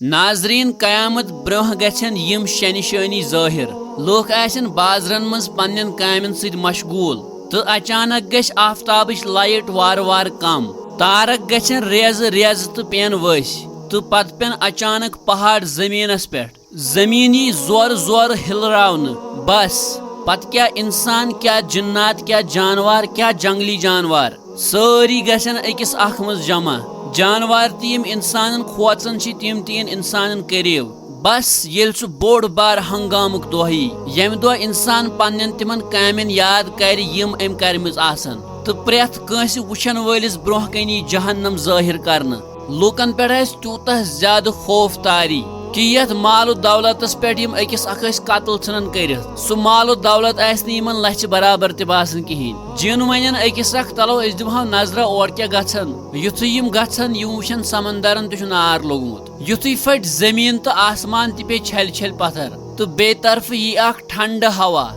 ناظرین قیامت برہ گژھن یم شے نشانی ظاہر لوک آسن بازرن مز پنن کامن سۭتۍ مشغول تو اچانک گژھِ آفتابٕچ لایٹ وار وار کم تارک گژھن ریزٕ ریزٕ تو پین ؤسۍ تو پتہٕ پین اچانک پہاڑ زمینس پٮ۪ٹھ زمین یی زورٕ زورٕ ہلراونہٕ بس پتہٕ کیاہ انسان کیاہ جنات کیاہ جانوار کیاہ جنگلی جانوار سٲری گژھن أکِس اکھ منٛز جمع جانوار تہِ یِم انسانن کھوژان چھِ تِم تہِ یِن انسانن قریب بس ییٚلہِ سُہ بوٚڑ بار ہنگامُک دۄہ یی ییٚمہِ دۄہ انسان پننٮ۪ن تِمن کامٮ۪ن یاد کرِ یِم أمۍ کرِمٕژ آسن تہٕ پرٛٮ۪تھ کٲنٛسہِ وٕچھن وٲلِس برونٛہہ کنہِ یی جہنم ظٲہر کرنہٕ لوٗکن پٮ۪ٹھ آسہِ تیوٗتاہ زیادٕ خوف تاری کہ یتھ مال و دولتس پٮ۪ٹھ یم أکِس اکھ ٲسۍ قتل ژھٕنان کٔرِتھ سُہ مال و دولت آسہِ نہٕ یِمن لچھِ برابر تہِ باسان کِہیٖنۍ جِن ونن أکِس اکھ تلو أسۍ دِمہو نظرا اور کیاہ گژھان یُتھُے یِم گژھن یِم وٕچھن سمندرن تہِ چھُ نار لوٚگمُت یُتھُے پھٹہِ زٔمیٖن تہٕ آسمان تہِ پیٚیہِ چھلہِ چھلہِ پتھر تہٕ بیٚیہِ طرفہٕ یی اکھ ٹھنڈٕ ہوا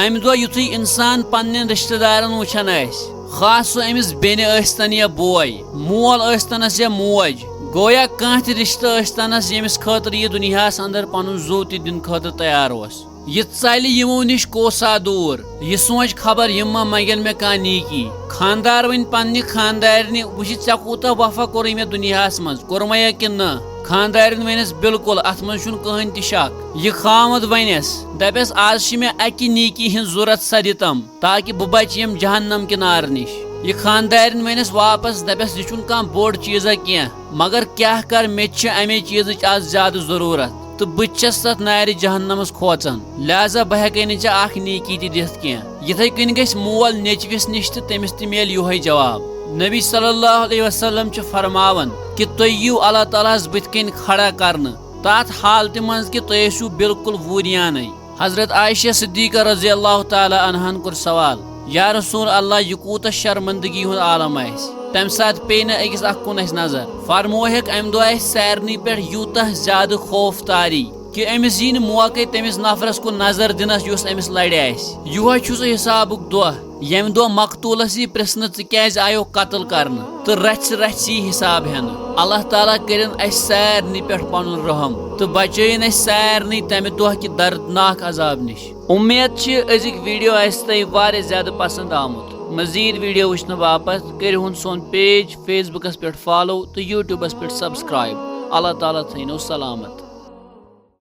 امہِ دۄہ یُتھُے انسان پننٮ۪ن رشتہٕ دارن وٕچھان آسہِ خاص سُہ أمِس بیٚنہِ ٲسۍتن یا بوے مول ٲسۍتنس یا موج گویا کانٛہہ تہِ رشتہٕ ٲسۍتنس ییٚمِس خٲطرٕ یہِ دُنیاہس اندر پنُن زُو تہِ دِنہٕ خٲطرٕ تیار اوس یہِ ژلہِ یِمو نِش کوسا دوٗر یہِ سونچ خبر یِم ما منگن مےٚ کانٛہہ نیکی خاندار وۄنۍ پننہِ خاندارنہِ وٕچھِ ژےٚ کوٗتاہ وفا کوٚرُے مےٚ دُنیاہس منٛز کوٚرمَیا کِنہٕ نہ خاندارٮ۪ن ونیٚس بالکل اتھ منٛز چھُنہٕ کٕہٕنۍ تہِ شک یہِ خاوند ونیٚس دپیٚس آز چھِ مےٚ اکہِ نیکی ہٕنٛز ضروٗرت سۄ دِتم تاکہِ بہٕ بچہِ یِم جہنم کہِ نارٕ نِش یہِ خاندارٮ۪ن ونیٚس واپس دپیٚس یہِ چھُنہٕ کانٛہہ بوٚڑ چیٖزا کینٛہہ مگر کیاہ کر مےٚ تہِ چھِ امے چیٖزٕچ آز زیادٕ ضروٗرت تہٕ بہٕ تہِ چھس تتھ نارِ جہنمس کھوژان لہذا بہٕ ہیٚکے نہٕ ژےٚ اکھ نیکی تہِ دِتھ کینٛہہ یِتھے کٔنۍ گژھِ مول نیٚچوِس نِش تہٕ تٔمِس تہِ میلہِ یِہوے جواب نبی صلی اللہ علیہ وسلم چھُ فرماوان کہِ تُہۍ یِیِو اللہ تعالیٰ ہس بٕتھِ کَنۍ کھڑا کرنہٕ تتھ حالتہِ منٛز کہِ تُہۍ ٲسِو بالکل ووٗریانٕے حضرت عائشہ صدیقہ رضی اللہ تعالیٰ عنہن کوٚر سوال یا رسول اللہ یہِ کوٗتاہ شرمندگی ہُنٛد عالم آسہِ تمہِ ساتہٕ پیٚیہِ نہٕ أکِس اکھ کُن اسہِ نظر فرموہکھ امہِ دۄہ آسہِ سارنٕے پٮ۪ٹھ یوٗتاہ زیادٕ خوف تاری کہ أمِس یی نہٕ موقعے تٔمِس نفرس کُن نظر دِنس یُس أمِس لڑِ آسہِ یِہوے چھُ سُہ حسابُک دۄہ ییٚمہِ دۄہ مقتوٗلس یی پرژھنہٕ ژٕ کیازِ آیو قتل کرنہٕ تہٕ رژھِ رژھِ یی حساب ہٮ۪نہٕ اللہ تعالیٰ کٔرِنۍ اسہِ سارنٕے پٮ۪ٹھ پنُن رحم تہٕ بچٲیِن اسہِ سارنٕے تمہِ دۄہ کہِ دردناک عذاب نِش اُمید چھِ أزِکۍ ویڈیو آسہِ تۄہہِ واریاہ زیادٕ پسنٛد آمُت مزیٖد ویڈیو وٕچھنہٕ باپتھ کٔرِہُن سون پیج فیس بُکس پٮ۪ٹھ فالو تہٕ یوٗٹیوٗبس پٮ۪ٹھ سبسکرایب اللہ تعالیٰ تھٲینو سلامت